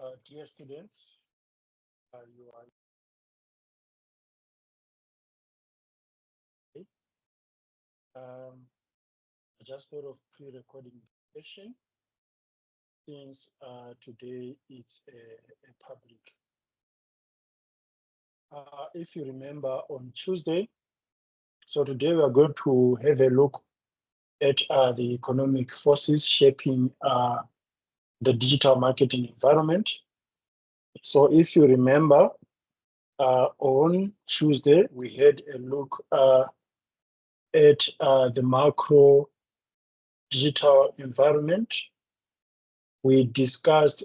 Dear students, you are I just thought of pre-recording the session since today it's a public. If you remember on Tuesday, so today we are going to have a look at the economic forces shaping the digital marketing environment. So if you remember, on Tuesday, we had a look at the macro digital environment. We discussed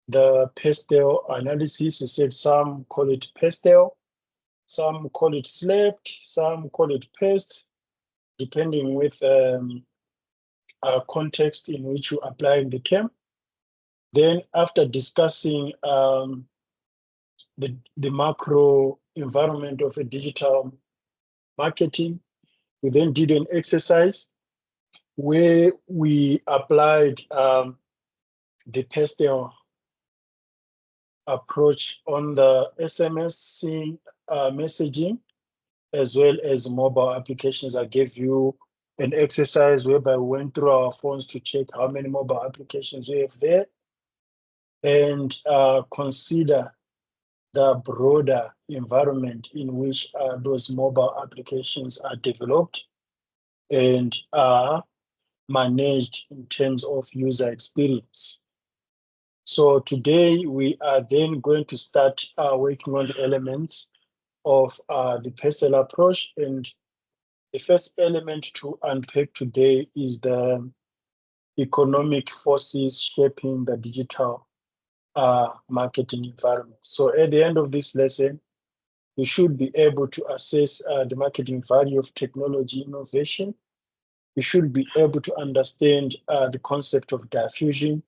the pastel analysis. We said some call it pastel, some call it slept, some call it paste, depending with context in which you applying the term. Then after discussing the macro environment of a digital marketing, we then did an exercise where we applied the pastel approach on the SMS messaging as well as mobile applications. I gave you an exercise whereby we went through our phones to check how many mobile applications we have there and consider the broader environment in which those mobile applications are developed and are managed in terms of user experience. So today we are then going to start working on the elements of the pastel approach. And the first element to unpack today is the economic forces shaping the digital marketing environment. So at the end of this lesson, we should be able to assess the marketing value of technology innovation. We should be able to understand the concept of diffusion.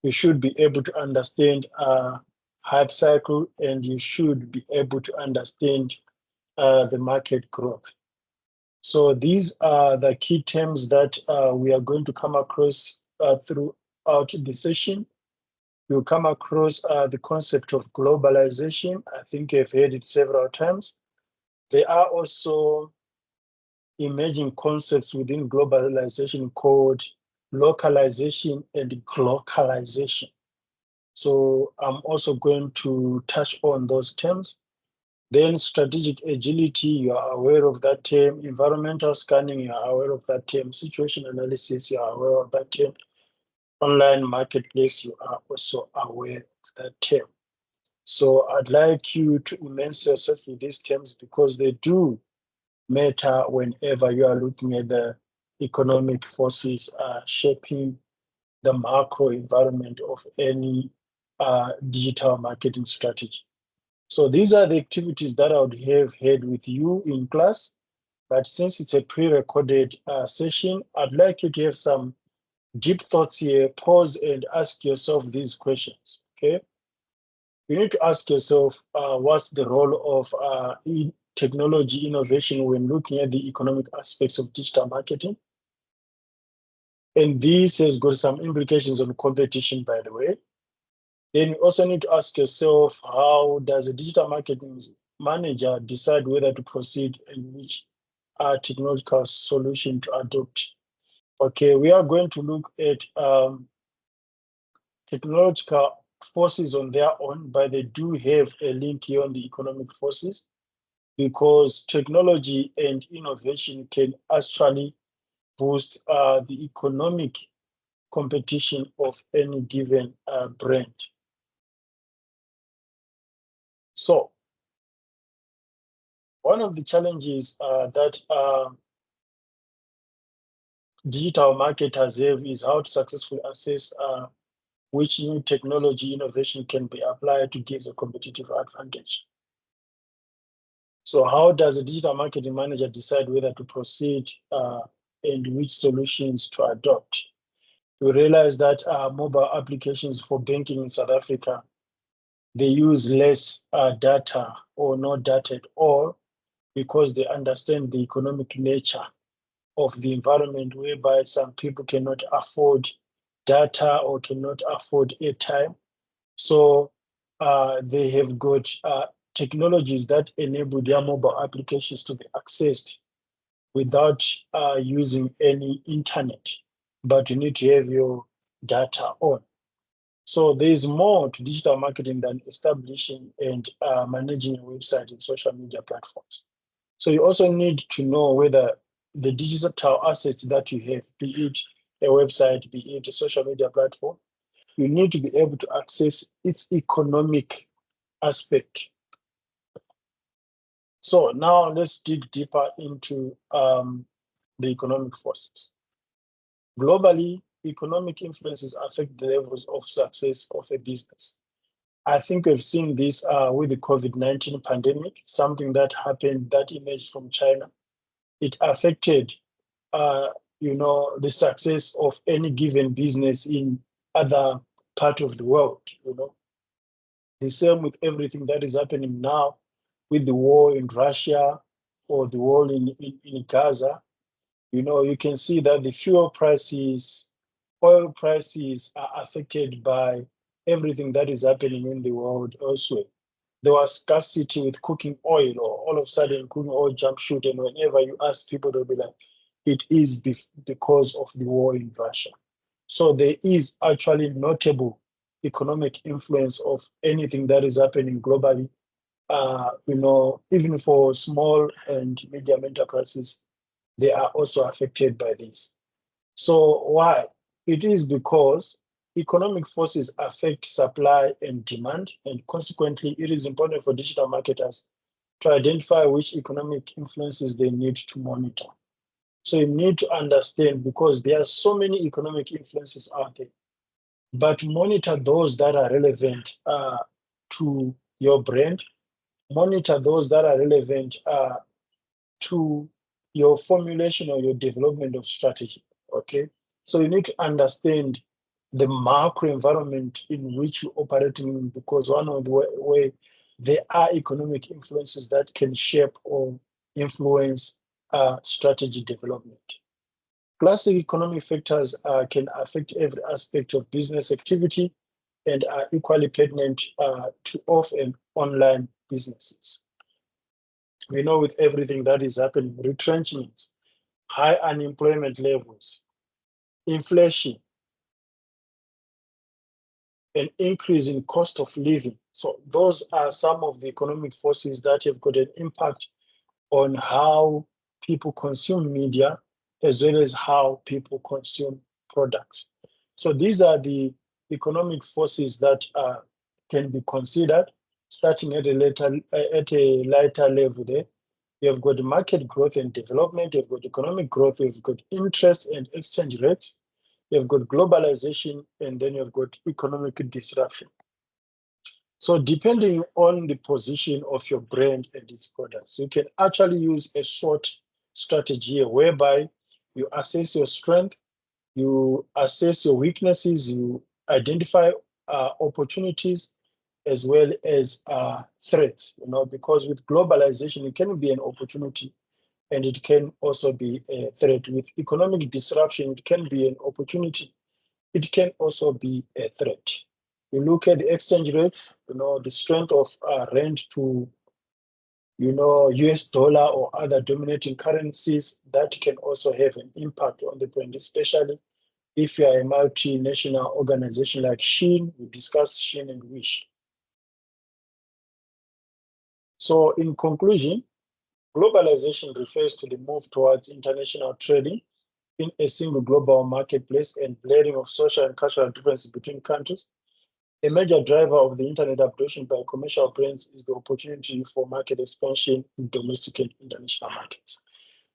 You should be able to understand hype cycle, and you should be able to understand the market growth. So these are the key terms that we are going to come across throughout the session. You'll come across the concept of globalization. I think you've heard it several times. There are also emerging concepts within globalization called localization and glocalization. So I'm also going to touch on those terms. Then strategic agility, you are aware of that term. Environmental scanning, you are aware of that term. Situation analysis, you are aware of that term. Online marketplace, you are also aware of that term. So I'd like you to immerse yourself in these terms because they do matter whenever you are looking at the economic forces shaping the macro environment of any digital marketing strategy. So these are the activities that I would have had with you in class. But since it's a pre-recorded session, I'd like you to have some deep thoughts here, pause and ask yourself these questions, okay? You need to ask yourself, what's the role of technology innovation when looking at the economic aspects of digital marketing? And this has got some implications on competition, by the way. Then you also need to ask yourself, how does a digital marketing manager decide whether to proceed and which technological solution to adopt? Okay, we are going to look at technological forces on their own, but they do have a link here on the economic forces because technology and innovation can actually boost the economic competition of any given brand. So one of the challenges that digital marketers have is how to successfully assess which new technology innovation can be applied to give a competitive advantage. So how does a digital marketing manager decide whether to proceed and which solutions to adopt? We realize that mobile applications for banking in South Africa, they use less data or no data at all because they understand the economic nature of the environment whereby some people cannot afford data or cannot afford airtime. So they have got technologies that enable their mobile applications to be accessed without using any internet, but you need to have your data on. So there's more to digital marketing than establishing and managing a website and social media platforms. So you also need to know whether the digital assets that you have, be it a website, be it a social media platform, you need to be able to access its economic aspect. So now let's dig deeper into the economic forces. Globally, economic influences affect the levels of success of a business. I think we've seen this with the COVID-19 pandemic, something that happened that emerged from China. It affected, the success of any given business in other part of the world. The same with everything that is happening now with the war in Russia or the war in Gaza. You can see that the fuel prices, oil prices are affected by everything that is happening in the world elsewhere. There was scarcity with cooking oil, or all of a sudden cooking oil jump shoot, and whenever you ask people, they'll be like, it is because of the war in Russia. So there is actually notable economic influence of anything that is happening globally. Even for small and medium enterprises, they are also affected by this. So why? It is because economic forces affect supply and demand, and consequently, it is important for digital marketers to identify which economic influences they need to monitor. So you need to understand, because there are so many economic influences out there, but monitor those that are relevant to your brand, monitor those that are relevant to your formulation or your development of strategy. Okay, so you need to understand the macro environment in which you operate in, because one of the way there are economic influences that can shape or influence strategy development. Classic economic factors can affect every aspect of business activity and are equally pertinent to off and online businesses. We know with everything that is happening, retrenchment, high unemployment levels, inflation, an increase in cost of living. So those are some of the economic forces that have got an impact on how people consume media, as well as how people consume products. So these are the economic forces that can be considered, starting at a lighter level there. You've got market growth and development, you've got economic growth, you've got interest and exchange rates, you've got globalization, and then you've got economic disruption. So depending on the position of your brand and its products, you can actually use a SWOT strategy here, whereby you assess your strength, you assess your weaknesses, you identify opportunities as well as threats, because with globalization, it can be an opportunity and it can also be a threat. With economic disruption, it can be an opportunity. It can also be a threat. You look at the exchange rates, the strength of rand to, US dollar or other dominating currencies, that can also have an impact on the brand, especially if you are a multinational organization like Shein. We discussed Shein and Wish. So in conclusion, globalization refers to the move towards international trading in a single global marketplace and blurring of social and cultural differences between countries. A major driver of the internet adoption by commercial brands is the opportunity for market expansion in domestic and international markets.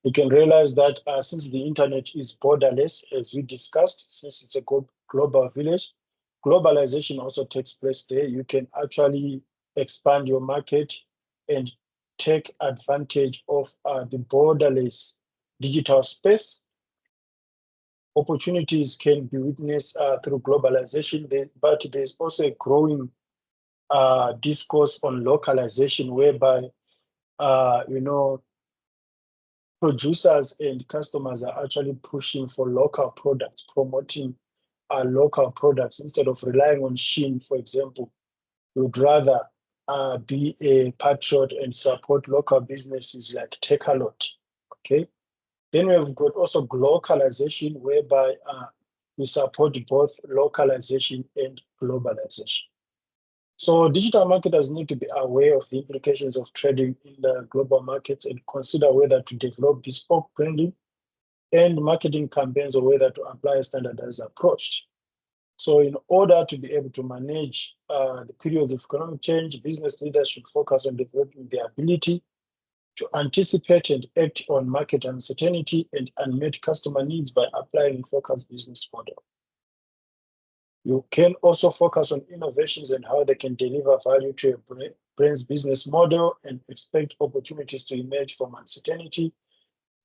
You can realize that since the internet is borderless, as we discussed, since it's a global village, globalization also takes place there. You can actually expand your market and take advantage of the borderless digital space. Opportunities can be witnessed through globalization, but there's also a growing discourse on localization, whereby producers and customers are actually pushing for local products, promoting local products instead of relying on Shein, for example. You'd rather be a patriot and support local businesses like Takealot. Okay. Then we have got also globalization, whereby we support both localization and globalization. So digital marketers need to be aware of the implications of trading in the global markets and consider whether to develop bespoke branding and marketing campaigns or whether to apply a standardized approach. So in order to be able to manage the periods of economic change, business leaders should focus on developing the ability to anticipate and act on market uncertainty and unmet customer needs by applying a focused business model. You can also focus on innovations and how they can deliver value to a brand's business model and expect opportunities to emerge from uncertainty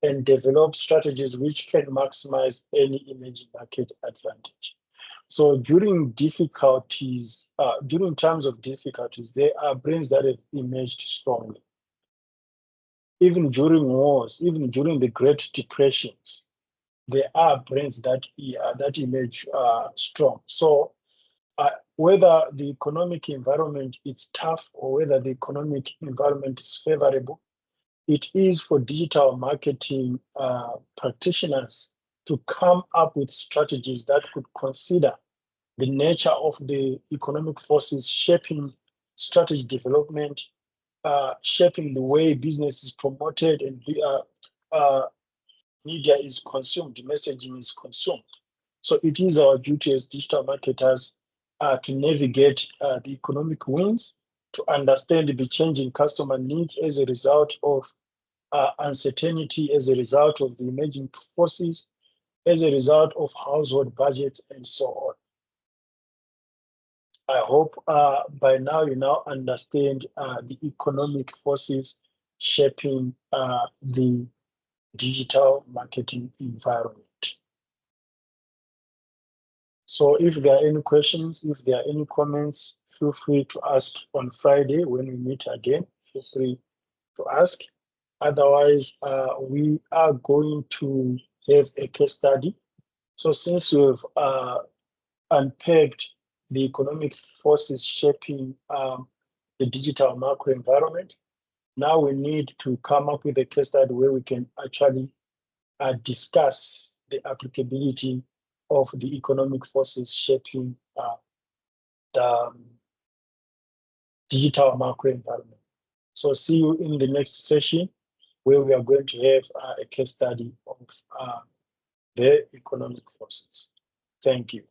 and develop strategies which can maximize any emerging market advantage. So during difficulties, during times of difficulties, there are brands that have emerged strongly. Even during wars, even during the Great Depressions, there are brands that emerge strong. So whether the economic environment is tough or whether the economic environment is favorable, it is for digital marketing practitioners to come up with strategies that could consider the nature of the economic forces shaping strategy development, shaping the way business is promoted and media is consumed, messaging is consumed. So it is our duty as digital marketers to navigate the economic winds, to understand the changing customer needs as a result of uncertainty, as a result of the emerging forces, as a result of household budgets, and so on. I hope by now you now understand the economic forces shaping the digital marketing environment. So if there are any questions, if there are any comments, feel free to ask on Friday when we meet again. Feel free to ask. Otherwise, we are going to have a case study. So since we've unpacked the economic forces shaping the digital macro environment, now we need to come up with a case study where we can actually discuss the applicability of the economic forces shaping the digital macro environment. So see you in the next session where we are going to have a case study of the economic forces. Thank you.